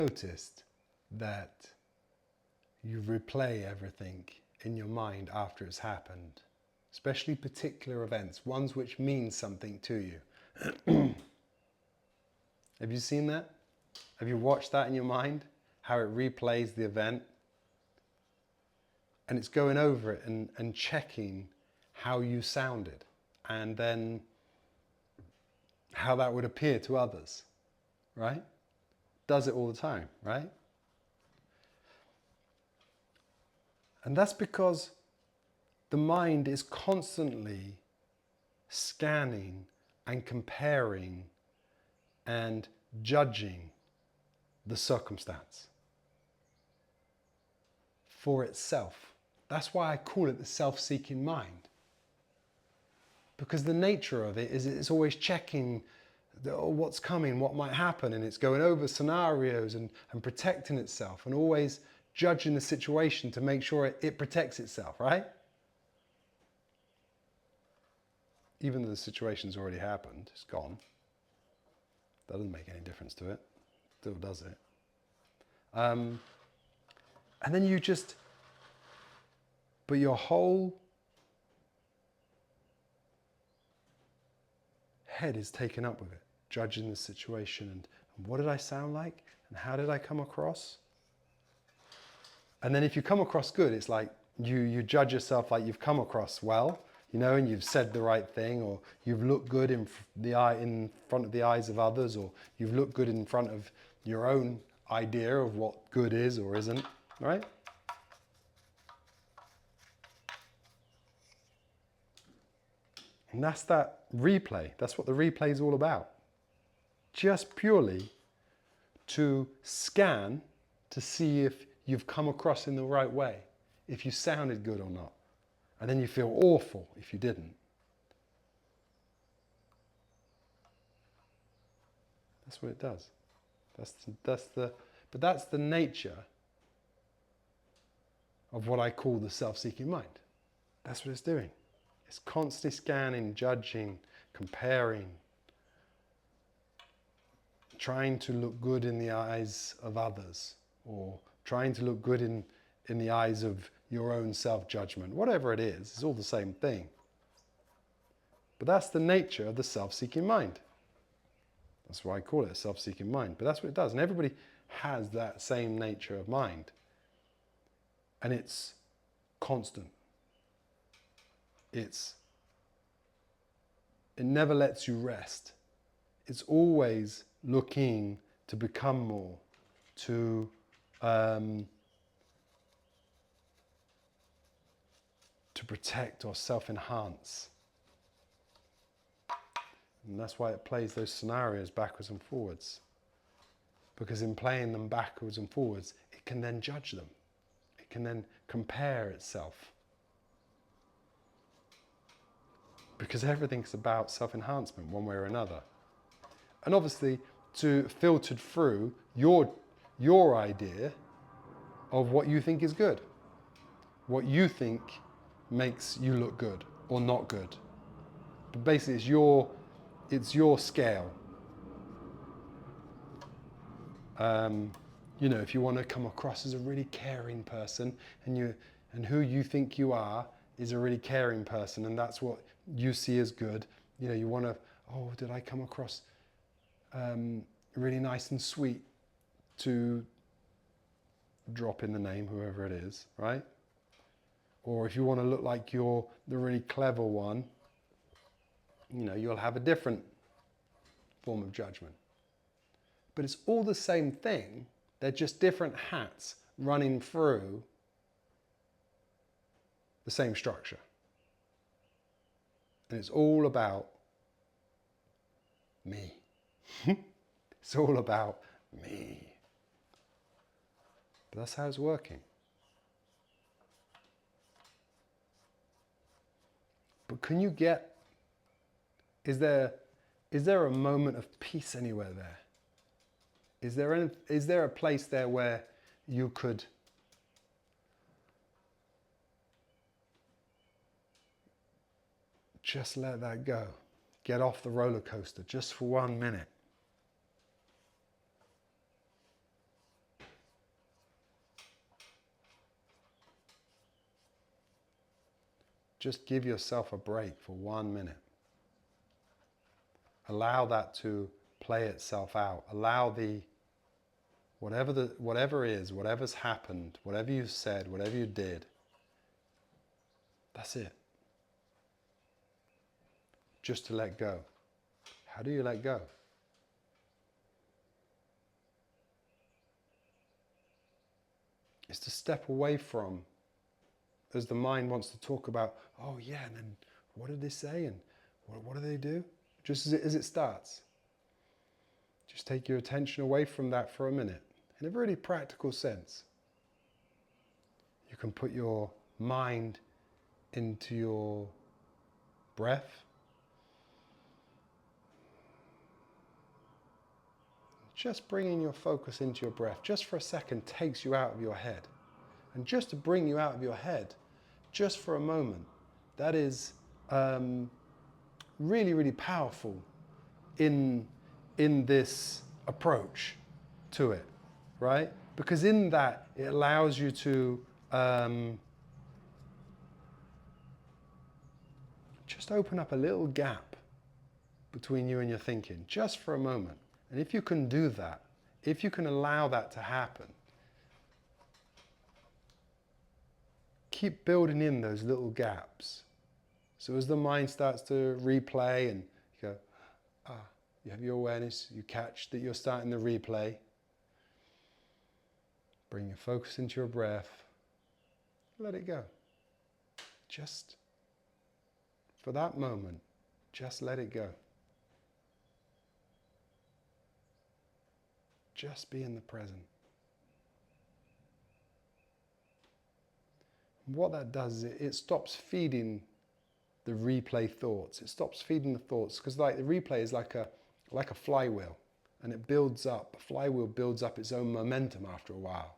Noticed that you replay everything in your mind after it's happened, especially particular events, ones which mean something to you. Have you seen that? Have you watched that in your mind? How it replays the event? And it's going over it and checking how you sounded and then how that would appear to others, right? Does it all the time, right? And that's because the mind is constantly scanning and comparing and judging the circumstance for itself. That's why I call it the self-seeking mind. Because the nature of it is it's always checking what's coming, what might happen, and it's going over scenarios and protecting itself and always judging the situation to make sure it protects itself, right? Even though the situation's already happened, it's gone. That doesn't make any difference to it. Still does it. And then you just, but your whole head is taken up with it, judging the situation and what did I sound like and how did I come across? And then if you come across good, it's like you judge yourself like you've come across well, you know, and you've said the right thing, or you've looked good in front of the eyes of others, or you've looked good in front of your own idea of what good is or isn't, right? And that's that replay. That's what the replay is all about. Just purely to scan to see if you've come across in the right way, if you sounded good or not. And then you feel awful if you didn't. That's what it does. But that's the nature of what I call the self-seeking mind. That's what it's doing. It's constantly scanning, judging, comparing, trying to look good in the eyes of others, or trying to look good in the eyes of your own self-judgment. Whatever it is, it's all the same thing. But that's the nature of the self-seeking mind. That's why I call it a self-seeking mind. But that's what it does. And everybody has that same nature of mind. And it's constant. It never lets you rest. It's always looking to become more, to protect or self-enhance. And that's why it plays those scenarios backwards and forwards. Because in playing them backwards and forwards, it can then judge them. It can then compare itself. Because everything's about self-enhancement one way or another. And obviously, to filtered through your idea of what you think is good. What you think makes you look good or not good. But basically it's your scale. You know, if you want to come across as a really caring person and who you think you are is a really caring person, and that's what you see as good, you know, you want to, oh, did I come across really nice and sweet, to drop in the name, whoever it is, right? Or if you want to look like you're the really clever one, you know, you'll have a different form of judgment. But it's all the same thing. They're just different hats running through the same structure. And it's all about me. It's all about me. But that's how it's working. But can you get, is there a moment of peace anywhere there? Is there a place there where you could just let that go? Get off the roller coaster just for 1 minute. Just give yourself a break for 1 minute. Allow that to play itself out. Allow whatever is, whatever's happened, whatever you said, whatever you did, that's it. Just to let go. How do you let go? It's to step away from, as the mind wants to talk about, oh yeah, and then what did they say, and what do they do? Just as it starts. Just take your attention away from that for a minute, in a really practical sense. You can put your mind into your breath. Just bringing your focus into your breath, just for a second, takes you out of your head. And just to bring you out of your head, just for a moment, that is really, really powerful in this approach to it, right? Because in that, it allows you to just open up a little gap between you and your thinking, just for a moment. And if you can do that, if you can allow that to happen, keep building in those little gaps. So as the mind starts to replay and you go, you have your awareness, you catch that you're starting the replay. Bring your focus into your breath. Let it go. Just for that moment, just let it go. Just be in the present. And what that does is it stops feeding the replay thoughts. It stops feeding the thoughts, because like the replay is like a flywheel, and it builds up. A flywheel builds up its own momentum after a while.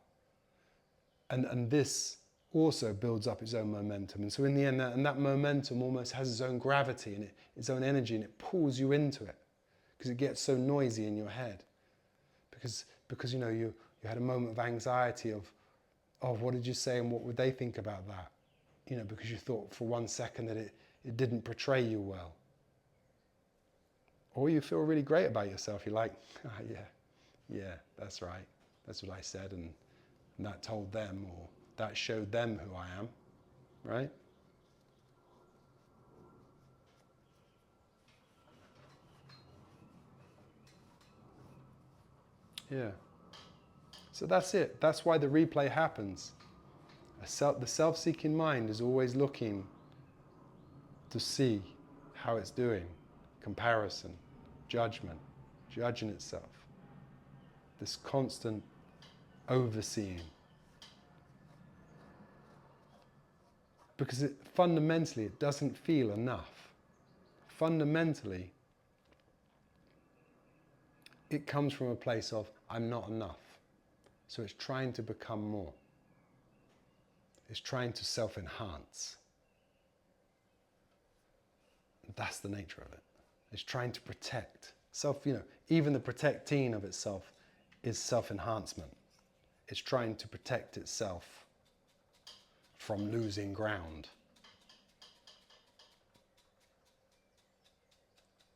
And this also builds up its own momentum. And so in the end, that momentum almost has its own gravity and its own energy, and it pulls you into it because it gets so noisy in your head. Because you know, you had a moment of anxiety of, oh, what did you say and what would they think about that? You know, because you thought for 1 second that it didn't portray you well. Or you feel really great about yourself. You're like, yeah, that's right. That's what I said, and that told them, or that showed them who I am, right? Yeah. So that's it. That's why the replay happens. The self-seeking mind is always looking to see how it's doing. Comparison, judgment, judging itself. This constant overseeing. Because fundamentally, it doesn't feel enough. Fundamentally, it comes from a place of, I'm not enough. So it's trying to become more. It's trying to self-enhance. That's the nature of it. It's trying to protect. Even the protecting of itself is self-enhancement. It's trying to protect itself from losing ground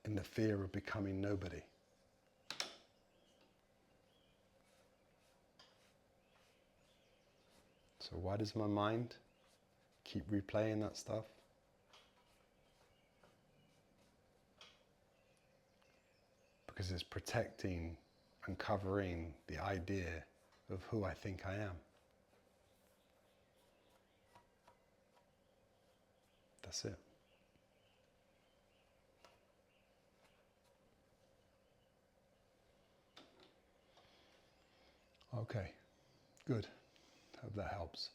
in the fear of becoming nobody. So why does my mind keep replaying that stuff? Because it's protecting and covering the idea of who I think I am. That's it. Okay, good. Hope that helps.